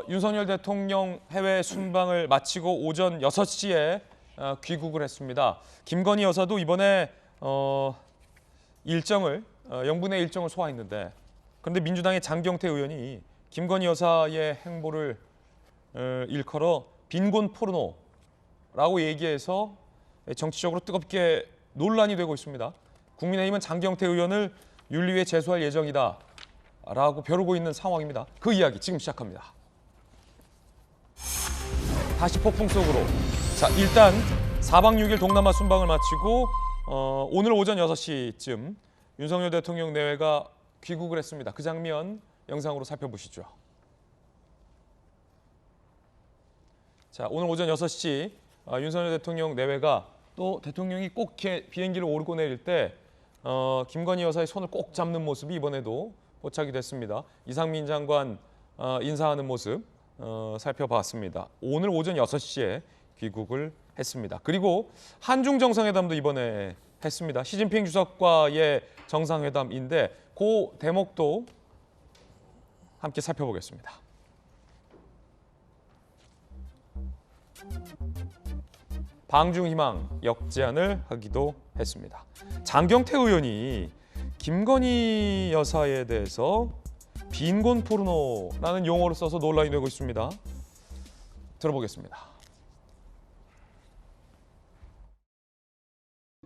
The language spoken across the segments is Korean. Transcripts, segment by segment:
윤석열 대통령 해외 순방을 마치고 오전 6시에 귀국을 했습니다. 김건희 여사도 이번에 영분의 일정을 소화했는데, 그런데 민주당의 장경태 의원이 김건희 여사의 행보를 일컬어 빈곤 포르노라고 얘기해서 정치적으로 뜨겁게 논란이 되고 있습니다. 국민의힘은 장경태 의원을 윤리위에 제소할 예정이다라고 벼르고 있는 상황입니다. 그 이야기 지금 시작합니다. 다시 폭풍 속으로. 자, 일단 4박 6일 동남아 순방을 마치고 오늘 오전 6시쯤 윤석열 대통령 내외가 귀국을 했습니다. 그 장면 영상으로 살펴보시죠. 자, 오늘 오전 6시 윤석열 대통령 내외가 또 대통령이 꼭 비행기를 오르고 내릴 때 김건희 여사의 손을 꼭 잡는 모습이 이번에도 포착이 됐습니다. 이상민 장관 인사하는 모습 살펴봤습니다. 오늘 오전 6시에 귀국을 했습니다. 그리고 한중 정상회담도 이번에 했습니다. 시진핑 주석과의 정상회담인데 그 대목도 함께 살펴보겠습니다. 방중희망 역제안을 하기도 했습니다. 장경태 의원이 김건희 여사에 대해서 빈곤 포르노라는 용어를 써서 논란이 되고 있습니다. 들어보겠습니다.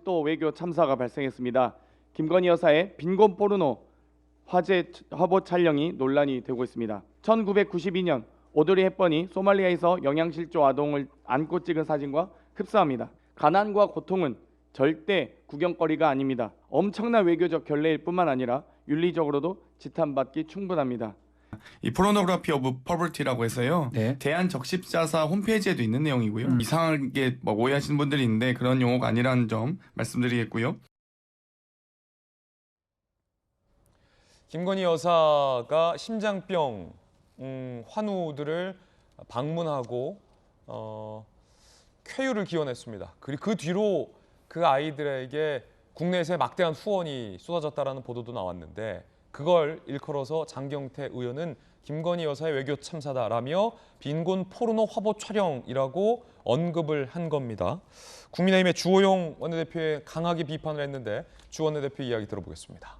또 외교 참사가 발생했습니다. 김건희 여사의 빈곤 포르노 화제 화보 촬영이 논란이 되고 있습니다. 1992년 오드리 헵번이 소말리아에서 영양실조 아동을 안고 찍은 사진과 흡사합니다. 가난과 고통은 절대 구경거리가 아닙니다. 엄청난 외교적 결례일 뿐만 아니라 윤리적으로도 지탄받기 충분합니다. 이 포르노그래피 오브 퍼버티라고 해서요. 네. 대한적십자사 홈페이지에도 있는 내용이고요. 이상하게 오해하시는 분들이 있는데 그런 용어가 아니라는 점 말씀드리겠고요. 김건희 여사가 심장병 환우들을 방문하고 쾌유를 기원했습니다. 그리고 그 뒤로 그 아이들에게 국내에서의 막대한 후원이 쏟아졌다는 보도도 나왔는데, 그걸 일컬어서 장경태 의원은 김건희 여사의 외교 참사다라며 빈곤 포르노 화보 촬영이라고 언급을 한 겁니다. 국민의힘의 주호영 원내대표에 강하게 비판을 했는데 주 원내대표 이야기 들어보겠습니다.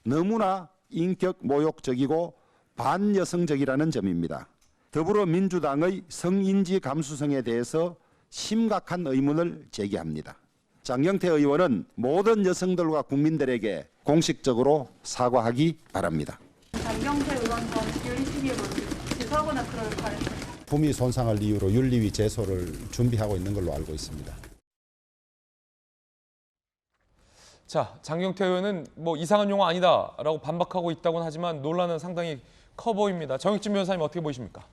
너무나 인격 모욕적이고 반여성적이라는 점입니다. 더불어민주당의 성인지 감수성에 대해서 심각한 의문을 제기합니다. 장경태 의원은 모든 여성들과 국민들에게 공식적으로 사과하기 바랍니다. 장경태 의원 전 윤리특위에 제소하거나 그럴 가능성이 품위 손상을 이유로 윤리위 제소를 준비하고 있는 걸로 알고 있습니다. 자, 장경태 의원은 이상한 용어 아니다라고 반박하고 있다고는 하지만 논란은 상당히 커 보입니다. 정익진 변호사님 어떻게 보이십니까?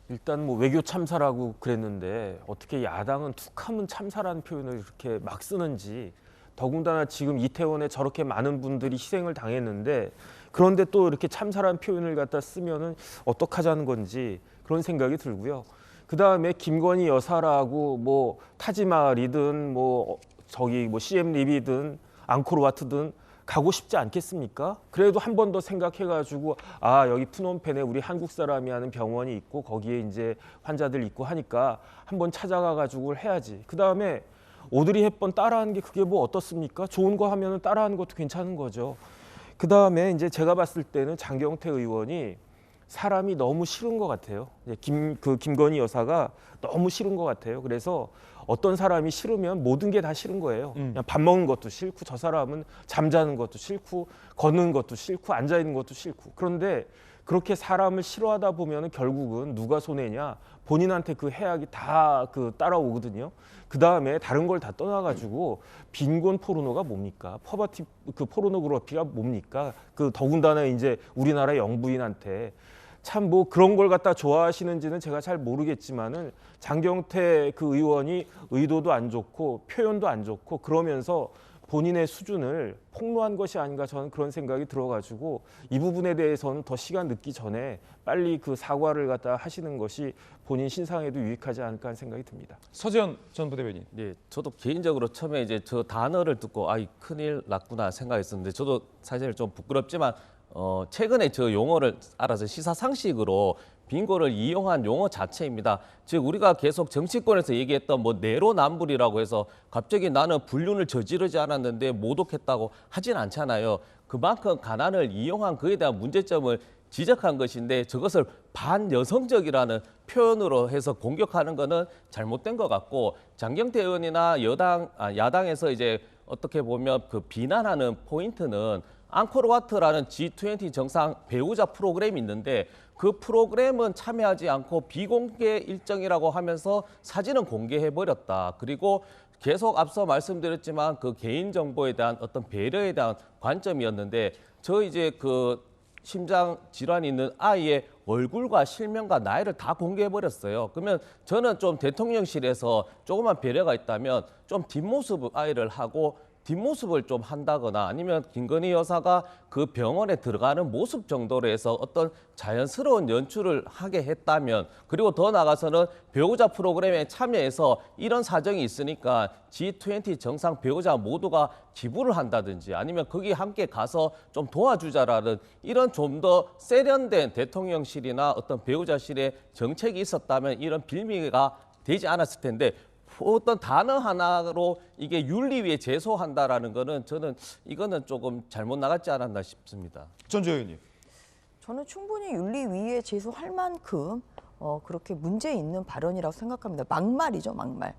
일단 외교 참사라고 그랬는데 어떻게 야당은 툭하면 참사라는 표현을 이렇게 막 쓰는지, 더군다나 지금 이태원에 저렇게 많은 분들이 희생을 당했는데 그런데 또 이렇게 참사라는 표현을 갖다 쓰면은 어떡하자는 건지 그런 생각이 들고요. 그다음에 김건희 여사라고 타지마할이든 시엠립이든 앙코르와트든 가고 싶지 않겠습니까? 그래도 한 번 더 생각해가지고 여기 프놈펜에 우리 한국 사람이 하는 병원이 있고 거기에 이제 환자들 있고 하니까 한번 찾아가가지고 해야지. 그 다음에 오드리 헵번 따라하는 게 그게 어떻습니까? 좋은 거 하면은 따라하는 것도 괜찮은 거죠. 그 다음에 이제 제가 봤을 때는 장경태 의원이 사람이 너무 싫은 것 같아요. 김건희 여사가 너무 싫은 것 같아요. 그래서 어떤 사람이 싫으면 모든 게 다 싫은 거예요. 그냥 밥 먹는 것도 싫고, 저 사람은 잠자는 것도 싫고, 걷는 것도 싫고, 앉아 있는 것도 싫고. 그런데 그렇게 사람을 싫어하다 보면 결국은 누가 손해냐? 본인한테 그 해악이 다 따라오거든요. 그 다음에 다른 걸 다 떠나가지고 빈곤 포르노가 뭡니까? 퍼버티 포르노그래피가 뭡니까? 더군다나 이제 우리나라 영부인한테 참 그런 걸 갖다 좋아하시는지는 제가 잘 모르겠지만은 장경태 의원이 의도도 안 좋고 표현도 안 좋고 그러면서 본인의 수준을 폭로한 것이 아닌가, 저는 그런 생각이 들어가지고 이 부분에 대해서는 더 시간 늦기 전에 빨리 사과를 갖다 하시는 것이 본인 신상에도 유익하지 않을까 하는 생각이 듭니다. 서재현 전 부대변인. 네, 저도 개인적으로 처음에 저 단어를 듣고 큰일 났구나 생각했었는데, 저도 사실 좀 부끄럽지만 최근에 저 용어를 알아서 시사상식으로 빙고를 이용한 용어 자체입니다. 즉 우리가 계속 정치권에서 얘기했던 뭐 내로남불이라고 해서 갑자기 나는 불륜을 저지르지 않았는데 모독했다고 하진 않잖아요. 그만큼 가난을 이용한 그에 대한 문제점을 지적한 것인데 저것을 반여성적이라는 표현으로 해서 공격하는 것은 잘못된 것 같고, 장경태 의원이나 야당에서 이제 어떻게 보면 그 비난하는 포인트는 앙코르와트라는 G20 정상 배우자 프로그램이 있는데 그 프로그램은 참여하지 않고 비공개 일정이라고 하면서 사진은 공개해버렸다. 그리고 계속 앞서 말씀드렸지만 그 개인정보에 대한 어떤 배려에 대한 관점이었는데 저 이제 그 심장 질환이 있는 아이의 얼굴과 실명과 나이를 다 공개해버렸어요. 그러면 저는 좀 대통령실에서 조그만 배려가 있다면 좀 뒷모습 아이를 하고 뒷모습을 좀 한다거나 아니면 김건희 여사가 그 병원에 들어가는 모습 정도로 해서 어떤 자연스러운 연출을 하게 했다면, 그리고 더 나아가서는 배우자 프로그램에 참여해서 이런 사정이 있으니까 G20 정상 배우자 모두가 기부를 한다든지 아니면 거기 함께 가서 좀 도와주자라는 이런 좀 더 세련된 대통령실이나 어떤 배우자실의 정책이 있었다면 이런 빌미가 되지 않았을 텐데, 어떤 단어 하나로 이게 윤리위에 제소한다라는 거는 저는 이거는 조금 잘못 나갔지 않았나 싶습니다. 전주 의원님. 저는 충분히 윤리위에 제소할 만큼 그렇게 문제 있는 발언이라고 생각합니다. 막말이죠, 막말.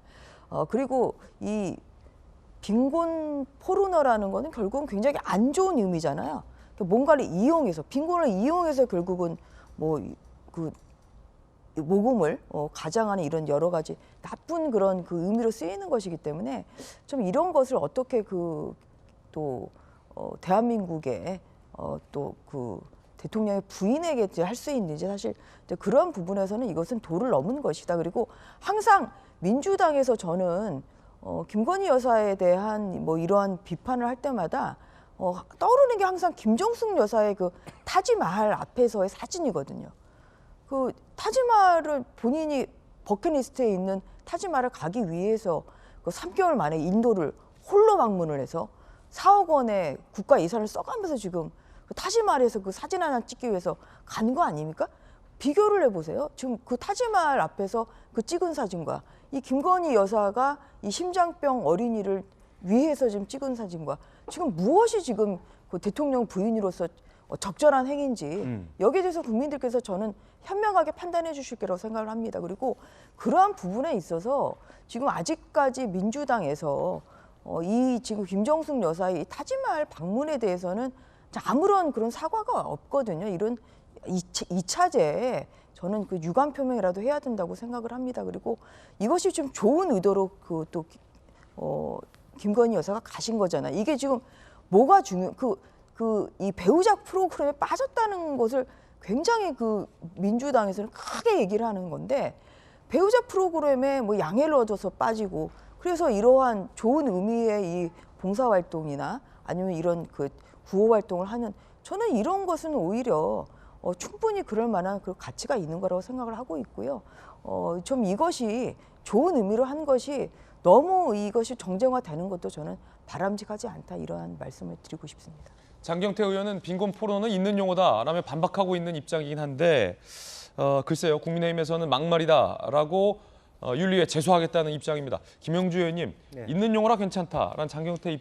그리고 이 빈곤 포르노라는 거는 결국은 굉장히 안 좋은 의미잖아요. 뭔가를 이용해서, 빈곤을 이용해서 결국은 뭐 그 모금을 가장하는 이런 여러 가지 나쁜 그런 그 의미로 쓰이는 것이기 때문에 좀 이런 것을 어떻게 대한민국의 또 그 대통령의 부인에게 할 수 있는지, 사실 그런 부분에서는 이것은 도를 넘은 것이다. 그리고 항상 민주당에서 저는 김건희 여사에 대한 뭐 이러한 비판을 할 때마다 떠오르는 게 항상 김정숙 여사의 그 타지마할 앞에서의 사진이거든요. 그 타지마할을 본인이 버킷리스트에 있는 타지마할을 가기 위해서 그 3개월 만에 인도를 홀로 방문을 해서 4억 원의 국가 예산을 써가면서 지금 그 타지마할에서 그 사진 하나 찍기 위해서 간 거 아닙니까? 비교를 해보세요. 지금 그 타지마할 앞에서 그 찍은 사진과 이 김건희 여사가 이 심장병 어린이를 위해서 지금 찍은 사진과 지금 무엇이 지금 그 대통령 부인으로서 적절한 행위인지 여기에 대해서 국민들께서 저는 현명하게 판단해 주실 거라고 생각을 합니다. 그리고 그러한 부분에 있어서 지금 아직까지 민주당에서 이 지금 김정숙 여사의 이 타지마할 방문에 대해서는 아무런 그런 사과가 없거든요. 이런 2차제 저는 그 유감 표명이라도 해야 된다고 생각을 합니다. 그리고 이것이 좀 좋은 의도로 그 또 김건희 여사가 가신 거잖아요. 이게 지금 뭐가 이 배우자 프로그램에 빠졌다는 것을 굉장히 그 민주당에서는 크게 얘기를 하는 건데, 배우자 프로그램에 뭐 양해를 얻어서 빠지고 그래서 이러한 좋은 의미의 이 봉사활동이나 아니면 이런 그 구호활동을 하는, 저는 이런 것은 오히려 충분히 그럴 만한 그 가치가 있는 거라고 생각을 하고 있고요. 좀 이것이 좋은 의미로 한 것이 너무 이것이 정쟁화되는 것도 저는 바람직하지 않다, 이러한 말씀을 드리고 싶습니다. 장경태 의원은 빈곤 포르노는 있는 용어다라며 반박하고 있는 입장이긴 한데 글쎄요, 국민의힘에서는 막말이다라고 윤리위에 제소하겠다는 입장입니다. 김영주 의원님, 네. 있는 용어라 괜찮다라는 장경태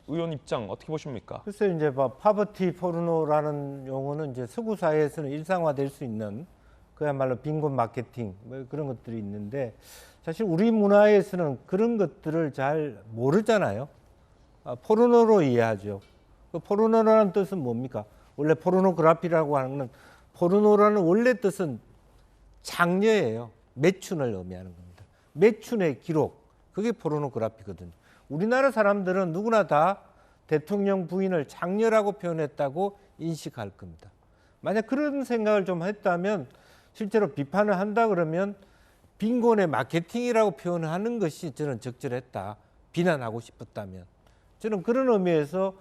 의원 입장 어떻게 보십니까? 글쎄 이제 파버티 포르노라는 용어는 이제 서구 사회에서는 일상화될 수 있는 그야말로 빈곤 마케팅 뭐 그런 것들이 있는데, 사실 우리 문화에서는 그런 것들을 잘 모르잖아요. 포르노로 이해하죠. 그 포르노라는 뜻은 뭡니까? 원래 포르노그래피라고 하는 건, 포르노라는 원래 뜻은 장려예요. 매춘을 의미하는 겁니다. 매춘의 기록, 그게 포르노그래피거든요. 우리나라 사람들은 누구나 다 대통령 부인을 장녀라고 표현했다고 인식할 겁니다. 만약 그런 생각을 좀 했다면, 실제로 비판을 한다 그러면 빈곤의 마케팅이라고 표현하는 것이 저는 적절했다, 비난하고 싶었다면. 저는 그런 의미에서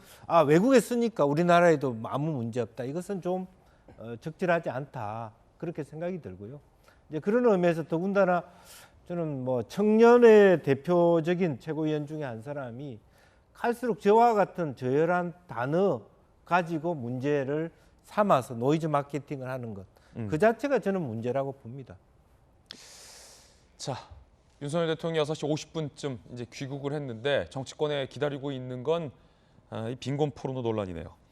외국에 쓰니까 우리나라에도 아무 문제 없다, 이것은 좀 적절하지 않다, 그렇게 생각이 들고요. 이제 그런 의미에서 더군다나 저는 뭐 청년의 대표적인 최고위원 중에 한 사람이 갈수록 저와 같은 저열한 단어 가지고 문제를 삼아서 노이즈 마케팅을 하는 것. 그 자체가 저는 문제라고 봅니다. 자, 윤석열 대통령이 6시 50분쯤 이제 귀국을 했는데 정치권에 기다리고 있는 건 이 빈곤 포르노 논란이네요.